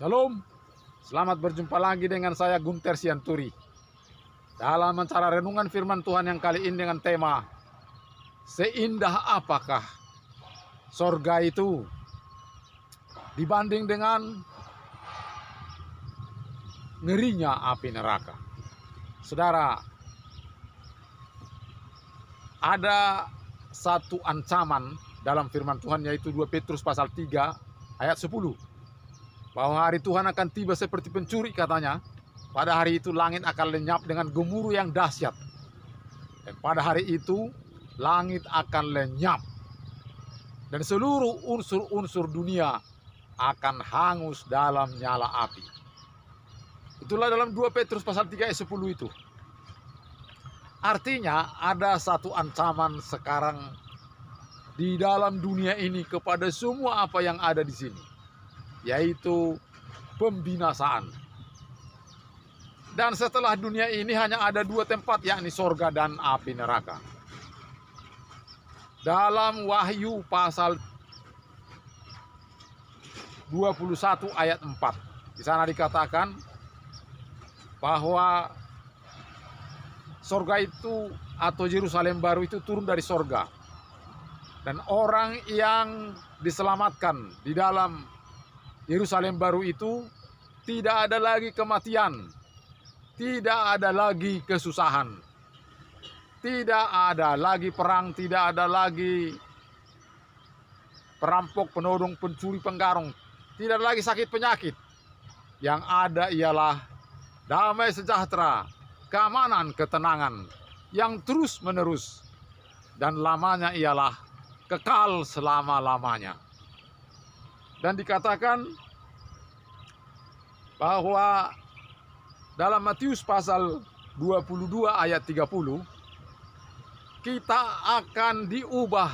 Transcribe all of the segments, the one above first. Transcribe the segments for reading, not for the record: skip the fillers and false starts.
Shalom, selamat berjumpa lagi dengan saya Gunter Sianturi dalam acara renungan firman Tuhan yang kali ini dengan tema seindah apakah sorga itu dibanding dengan ngerinya api neraka. Saudara, ada satu ancaman dalam firman Tuhan, yaitu 2 Petrus pasal 3 ayat 10. Bahwa hari Tuhan akan tiba seperti pencuri, katanya. Pada hari itu langit akan lenyap dengan gemuruh yang dahsyat. Dan pada hari itu langit akan lenyap. Dan seluruh unsur-unsur dunia akan hangus dalam nyala api. Itulah dalam 2 Petrus pasal 3 ayat 10 itu. Artinya ada satu ancaman sekarang di dalam dunia ini kepada semua apa yang ada di sini, yaitu pembinasaan. Dan setelah dunia ini hanya ada 2 tempat, yakni sorga dan api neraka. Dalam Wahyu pasal 21 ayat 4, di sana dikatakan bahwa sorga itu atau Yerusalem baru itu turun dari sorga. Dan orang yang diselamatkan di dalam Yerusalem baru itu tidak ada lagi kematian, tidak ada lagi kesusahan, tidak ada lagi perang, tidak ada lagi perampok, penodong, pencuri, penggarong, tidak ada lagi sakit penyakit. Yang ada ialah damai sejahtera, keamanan, ketenangan yang terus menerus, dan lamanya ialah kekal selama-lamanya. Dan dikatakan bahwa dalam Matius pasal 22 ayat 30, kita akan diubah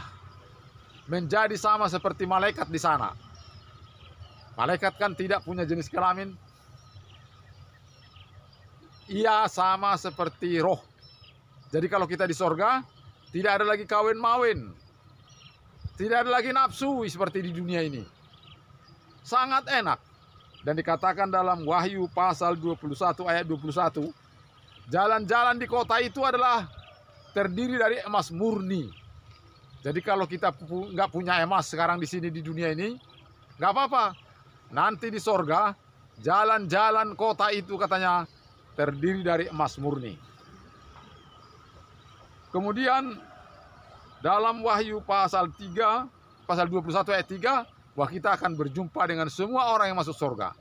menjadi sama seperti malaikat di sana. Malaikat kan tidak punya jenis kelamin. Ia sama seperti roh. Jadi kalau kita di sorga, tidak ada lagi kawin-mawin, tidak ada lagi nafsu seperti di dunia ini. Sangat enak. Dan dikatakan dalam Wahyu pasal 21 ayat 21, jalan-jalan di kota itu adalah terdiri dari emas murni. Jadi kalau kita nggak punya emas sekarang di sini di dunia ini, nggak apa-apa. Nanti di sorga, jalan-jalan kota itu katanya terdiri dari emas murni. Kemudian dalam Wahyu pasal 3, pasal 21 ayat 3, bahwa kita akan berjumpa dengan semua orang yang masuk surga,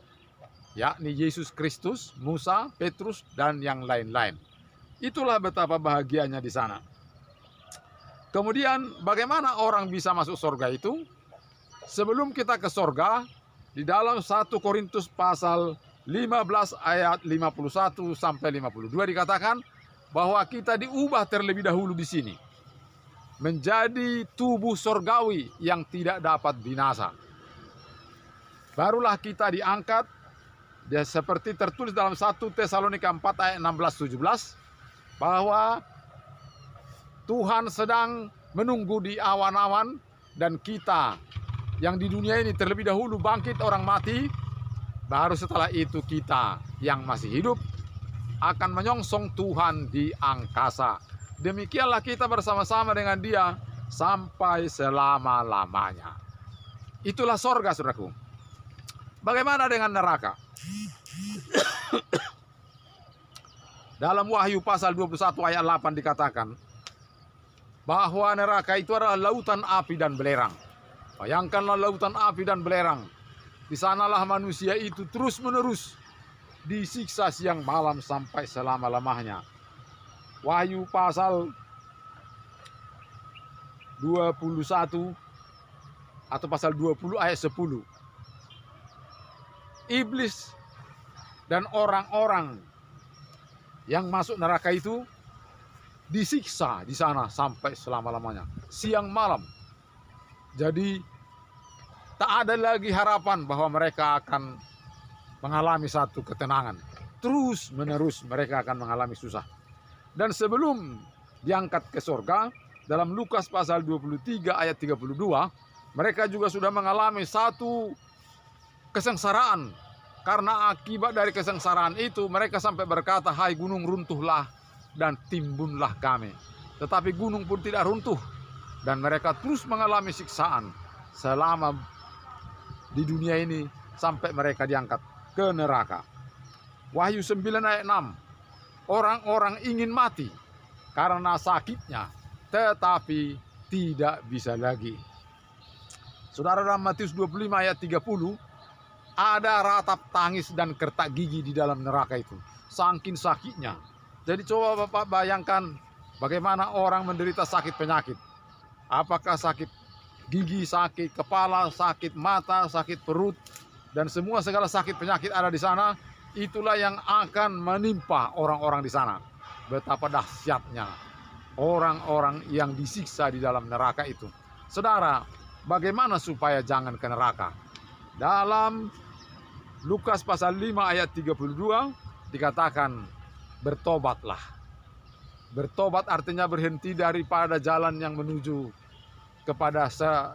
yakni Yesus Kristus, Musa, Petrus, dan yang lain-lain. Itulah betapa bahagianya di sana. Kemudian bagaimana orang bisa masuk surga itu? Sebelum kita ke surga, di dalam 1 Korintus pasal 15 ayat 51 sampai 52 dikatakan bahwa kita diubah terlebih dahulu di sini menjadi tubuh surgawi yang tidak dapat binasa. Barulah kita diangkat, ya, seperti tertulis dalam 1 Tesalonika 4 ayat 16-17, bahwa Tuhan sedang menunggu di awan-awan, dan kita yang di dunia ini terlebih dahulu bangkit orang mati, baru setelah itu kita yang masih hidup akan menyongsong Tuhan di angkasa. Demikianlah kita bersama-sama dengan Dia sampai selama-lamanya. Itulah sorga, saudaraku. Bagaimana dengan neraka? Dalam Wahyu pasal 21 ayat 8 dikatakan bahwa neraka itu adalah lautan api dan belerang. Bayangkanlah lautan api dan belerang. Di sanalah manusia itu terus-menerus disiksa siang malam sampai selama-lamanya. Wahyu pasal 21 atau pasal 20 ayat 10. Iblis dan orang-orang yang masuk neraka itu disiksa di sana sampai selama-lamanya, siang malam. Jadi tak ada lagi harapan bahwa mereka akan mengalami satu ketenangan. Terus menerus mereka akan mengalami susah. Dan sebelum diangkat ke surga, dalam Lukas pasal 23 ayat 32, mereka juga sudah mengalami satu kesengsaraan Karena akibat dari kesengsaraan itu mereka sampai berkata, hai gunung runtuhlah dan timbunlah kami. Tetapi gunung pun tidak runtuh dan mereka terus mengalami siksaan selama di dunia ini sampai mereka diangkat ke neraka. Wahyu 9 ayat 6. Orang-orang ingin mati karena sakitnya, tetapi tidak bisa lagi. Saudara, dalam Matius 25 ayat 30, ada ratap tangis dan kertak gigi di dalam neraka itu. Saking sakitnya. Jadi coba Bapak bayangkan bagaimana orang menderita sakit penyakit. Apakah sakit gigi, sakit kepala, sakit mata, sakit perut, dan semua segala sakit penyakit ada di sana. Itulah yang akan menimpa orang-orang di sana. Betapa dahsyatnya orang-orang yang disiksa di dalam neraka itu. Saudara, bagaimana supaya jangan ke neraka? Dalam Lukas pasal 5 ayat 32 dikatakan, bertobatlah. Bertobat artinya berhenti daripada jalan yang menuju kepada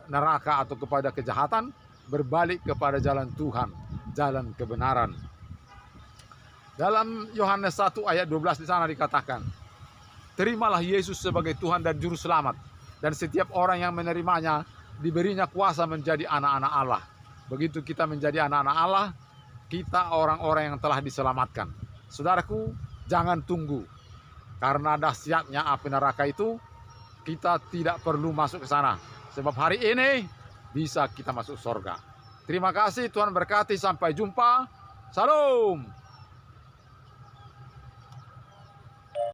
neraka atau kepada kejahatan, berbalik kepada jalan Tuhan, jalan kebenaran. Dalam Yohanes 1 ayat 12 di sana dikatakan, terimalah Yesus sebagai Tuhan dan Juru Selamat, dan setiap orang yang menerimanya diberinya kuasa menjadi anak-anak Allah. Begitu kita menjadi anak-anak Allah, kita orang-orang yang telah diselamatkan. Saudaraku, jangan tunggu. Karena dahsyatnya api neraka itu, kita tidak perlu masuk ke sana. Sebab hari ini bisa kita masuk surga. Terima kasih, Tuhan berkati. Sampai jumpa. Salam.